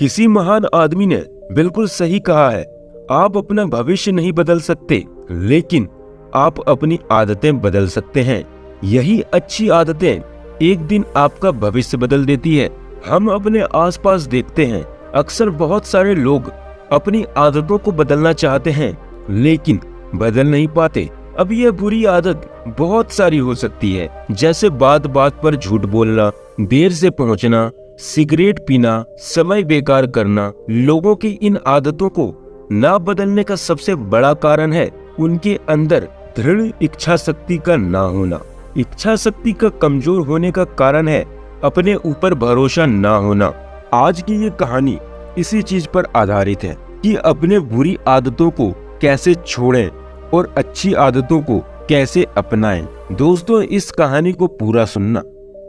किसी महान आदमी ने बिल्कुल सही कहा है, आप अपना भविष्य नहीं बदल सकते, लेकिन आप अपनी आदतें बदल सकते हैं। यही अच्छी आदतें एक दिन आपका भविष्य बदल देती है। हम अपने आसपास देखते हैं, अक्सर बहुत सारे लोग अपनी आदतों को बदलना चाहते हैं, लेकिन बदल नहीं पाते। अब यह बुरी आदत बहुत सारी हो सकती है, जैसे बात बात पर झूठ बोलना, देर से पहुंचना, सिगरेट पीना, समय बेकार करना। लोगों की इन आदतों को ना बदलने का सबसे बड़ा कारण है उनके अंदर दृढ़ इच्छा शक्ति का ना होना। इच्छा शक्ति का कमजोर होने का कारण है अपने ऊपर भरोसा ना होना। आज की ये कहानी इसी चीज पर आधारित है कि अपने बुरी आदतों को कैसे छोड़ें और अच्छी आदतों को कैसे अपनाएं। दोस्तों, इस कहानी को पूरा सुनना।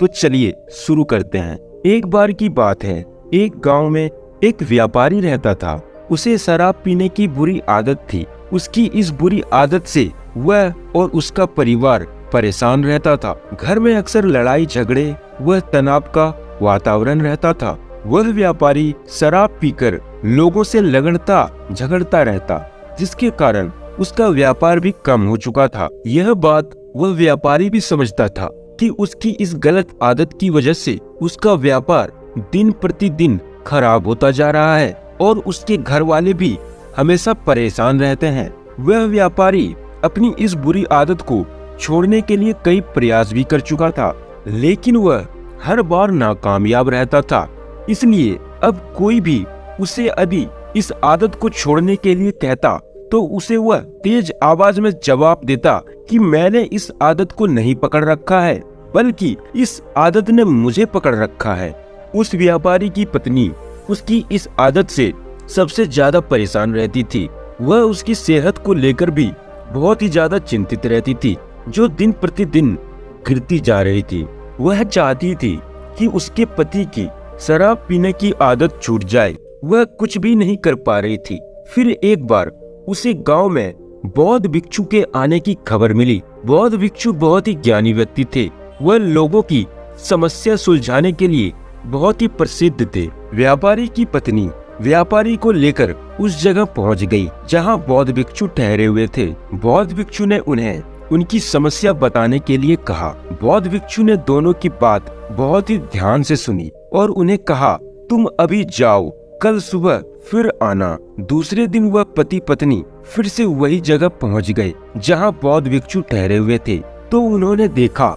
तो चलिए शुरू करते हैं। एक बार की बात है, एक गांव में एक व्यापारी रहता था। उसे शराब पीने की बुरी आदत थी। उसकी इस बुरी आदत से वह और उसका परिवार परेशान रहता था। घर में अक्सर लड़ाई झगड़े व तनाव का वातावरण रहता था। वह व्यापारी शराब पीकर लोगों से लगड़ता झगड़ता रहता, जिसके कारण उसका व्यापार भी कम हो चुका था। यह बात वह व्यापारी भी समझता था कि उसकी इस गलत आदत की वजह से उसका व्यापार दिन प्रतिदिन खराब होता जा रहा है और उसके घर वाले भी हमेशा परेशान रहते हैं। वह व्यापारी अपनी इस बुरी आदत को छोड़ने के लिए कई प्रयास भी कर चुका था, लेकिन वह हर बार नाकामयाब रहता था। इसलिए अब कोई भी उसे अभी इस आदत को छोड़ने के लिए कहता तो उसे वह तेज आवाज में जवाब देता कि मैंने इस आदत को नहीं पकड़ रखा है, बल्कि इस आदत ने मुझे पकड़ रखा है। उस व्यापारी की पत्नी उसकी इस आदत से सबसे ज्यादा परेशान रहती थी। वह उसकी सेहत को लेकर भी बहुत ही ज्यादा चिंतित रहती थी, जो दिन प्रतिदिन गिरती जा रही थी। वह चाहती थी कि उसके पति की शराब पीने की आदत छूट जाए। वह कुछ भी नहीं कर पा रही थी। फिर एक बार उसे गांव में बौद्ध भिक्षु के आने की खबर मिली। बौद्ध भिक्षु बहुत ही ज्ञानी व्यक्ति थे। वह लोगों की समस्या सुलझाने के लिए बहुत ही प्रसिद्ध थे। व्यापारी की पत्नी व्यापारी को लेकर उस जगह पहुंच गई जहां बौद्ध भिक्षु ठहरे हुए थे। बौद्ध भिक्षु ने उन्हें उनकी समस्या बताने के लिए कहा। बौद्ध भिक्षु ने दोनों की बात बहुत ही ध्यान से सुनी और उन्हें कहा, तुम अभी जाओ, कल सुबह फिर आना। दूसरे दिन वह पति पत्नी फिर से वही जगह पहुंच गए जहां बौद्ध भिक्षु ठहरे हुए थे। तो उन्होंने देखा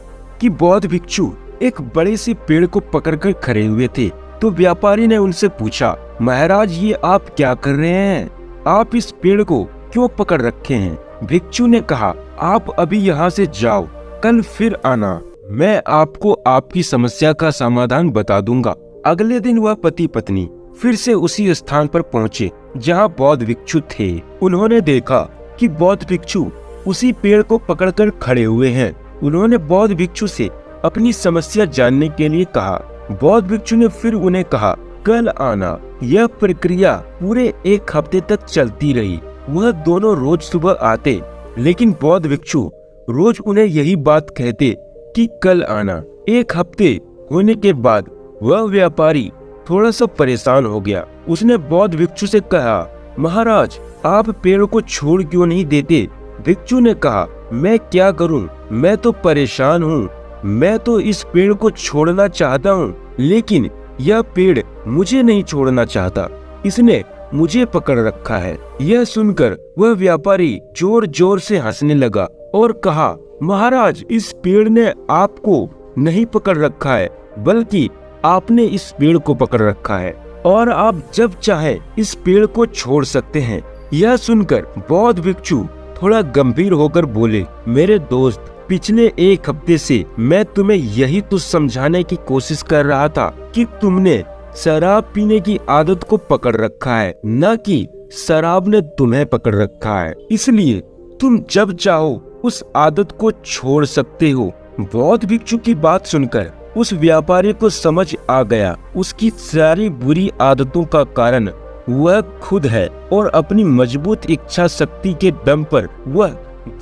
कि बौद्ध भिक्षु एक बड़े से पेड़ को पकड़कर खड़े हुए थे। तो व्यापारी ने उनसे पूछा, महाराज, ये आप क्या कर रहे हैं? आप इस पेड़ को क्यों पकड़ रखे हैं? भिक्षु ने कहा, आप अभी यहाँ से जाओ, कल फिर आना, मैं आपको आपकी समस्या का समाधान बता दूंगा। अगले दिन वह पति पत्नी फिर से उसी स्थान पर पहुँचे जहाँ बौद्ध भिक्षु थे। उन्होंने देखा कि बौद्ध भिक्षु उसी पेड़ को पकड़कर खड़े हुए हैं। उन्होंने बौद्ध भिक्षु से अपनी समस्या जानने के लिए कहा। बौद्ध भिक्षु ने फिर उन्हें कहा, कल आना। यह प्रक्रिया पूरे एक हफ्ते तक चलती रही। वह दोनों रोज सुबह आते, लेकिन बौद्ध भिक्षु रोज उन्हें यही बात कहते कि कल आना। एक हफ्ते होने के बाद वह व्यापारी थोड़ा सा परेशान हो गया। उसने बौद्ध भिक्षु से कहा, महाराज, आप पेड़ को छोड़ क्यों नहीं देते? भिक्षु ने कहा, मैं क्या करूं, मैं तो परेशान हूं। मैं तो इस पेड़ को छोड़ना चाहता हूं, लेकिन यह पेड़ मुझे नहीं छोड़ना चाहता। इसने मुझे पकड़ रखा है। यह सुनकर वह व्यापारी जोर जोर से हंसने लगा और कहा, महाराज, इस पेड़ ने आपको नहीं पकड़ रखा है, बल्कि आपने इस पेड़ को पकड़ रखा है और आप जब चाहे इस पेड़ को छोड़ सकते हैं। यह सुनकर बौद्ध भिक्षु थोड़ा गंभीर होकर बोले, मेरे दोस्त, पिछले एक हफ्ते से मैं तुम्हें यही तो समझाने की कोशिश कर रहा था कि तुमने शराब पीने की आदत को पकड़ रखा है, न कि शराब ने तुम्हें पकड़ रखा है। इसलिए तुम जब चाहो उस आदत को छोड़ सकते हो। बौद्ध भिक्षु की बात सुनकर उस व्यापारी को समझ आ गया, उसकी सारी बुरी आदतों का कारण वह खुद है और अपनी मजबूत इच्छा शक्ति के दम पर वह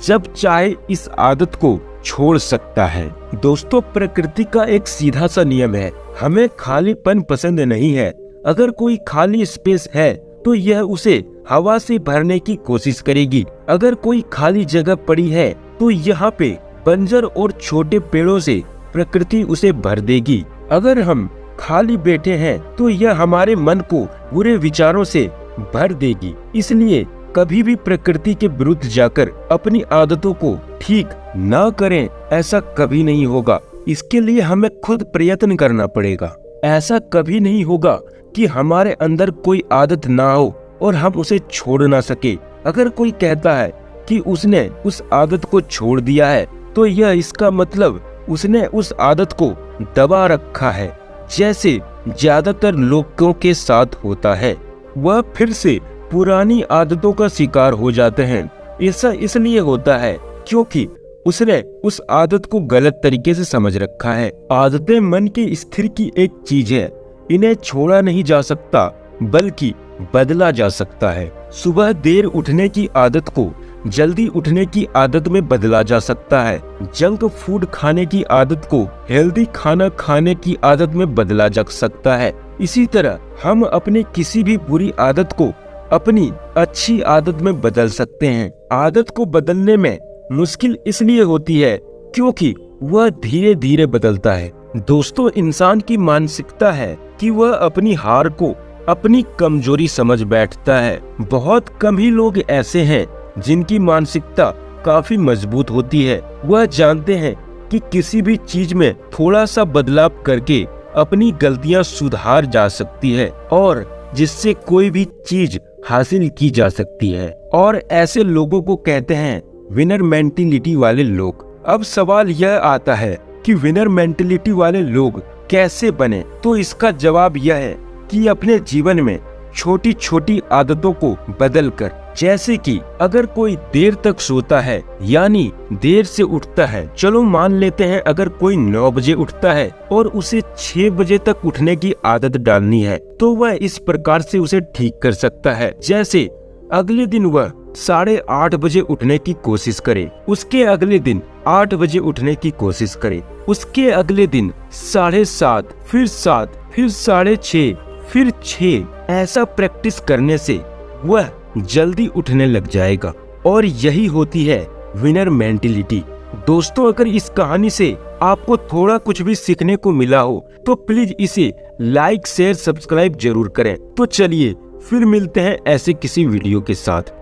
जब चाहे इस आदत को छोड़ सकता है। दोस्तों, प्रकृति का एक सीधा सा नियम है, हमें खालीपन पसंद नहीं है। अगर कोई खाली स्पेस है तो यह उसे हवा से भरने की कोशिश करेगी। अगर कोई खाली जगह पड़ी है तो यहाँ पे बंजर और छोटे पेड़ों से प्रकृति उसे भर देगी। अगर हम खाली बैठे हैं तो यह हमारे मन को बुरे विचारों से भर देगी। इसलिए कभी भी प्रकृति के विरुद्ध जाकर अपनी आदतों को ठीक ना करें, ऐसा कभी नहीं होगा। इसके लिए हमें खुद प्रयत्न करना पड़ेगा। ऐसा कभी नहीं होगा कि हमारे अंदर कोई आदत ना हो और हम उसे छोड़ ना सके। अगर कोई कहता है कि उसने उस आदत को छोड़ दिया है तो यह इसका मतलब उसने उस आदत को दबा रखा है, जैसे ज्यादातर लोगों के साथ होता है। वह फिर से पुरानी आदतों का शिकार हो जाते हैं। ऐसा इसलिए होता है क्योंकि उसने उस आदत को गलत तरीके से समझ रखा है। आदतें मन के स्थिर की एक चीज है, इन्हें छोड़ा नहीं जा सकता बल्कि बदला जा सकता है। सुबह देर उठने की आदत को जल्दी उठने की आदत में बदला जा सकता है। जंक फूड खाने की आदत को हेल्दी खाना खाने की आदत में बदला जा सकता है। इसी तरह हम अपने किसी भी बुरी आदत को अपनी अच्छी आदत में बदल सकते हैं। आदत को बदलने में मुश्किल इसलिए होती है क्योंकि वह धीरे धीरे बदलता है। दोस्तों, इंसान की मानसिकता है कि वह अपनी हार को अपनी कमजोरी समझ बैठता है। बहुत कम ही लोग ऐसे हैं जिनकी मानसिकता काफी मजबूत होती है। वह जानते हैं कि किसी भी चीज में थोड़ा सा बदलाव करके अपनी गलतियां सुधार जा सकती है और जिससे कोई भी चीज हासिल की जा सकती है। और ऐसे लोगों को कहते हैं विनर मेंटेलिटी वाले लोग। अब सवाल यह आता है कि विनर मेंटेलिटी वाले लोग कैसे बने, तो इसका जवाब यह है कि अपने जीवन में छोटी छोटी आदतों को बदलकर, जैसे कि अगर कोई देर तक सोता है यानी देर से उठता है, चलो मान लेते हैं अगर कोई 9 बजे उठता है और उसे 6 बजे तक उठने की आदत डालनी है, तो वह इस प्रकार से उसे ठीक कर सकता है। जैसे अगले दिन वह 8:30 बजे उठने की कोशिश करे, उसके अगले दिन 8 बजे उठने की कोशिश करे, उसके अगले दिन 7:30, फिर 7, फिर 6:30, फिर 6। ऐसा प्रैक्टिस करने से वह जल्दी उठने लग जाएगा और यही होती है विनर मेंटेलिटी। दोस्तों, अगर इस कहानी से आपको थोड़ा कुछ भी सीखने को मिला हो तो प्लीज इसे लाइक, शेयर, सब्सक्राइब जरूर करें। तो चलिए फिर मिलते हैं ऐसे किसी वीडियो के साथ।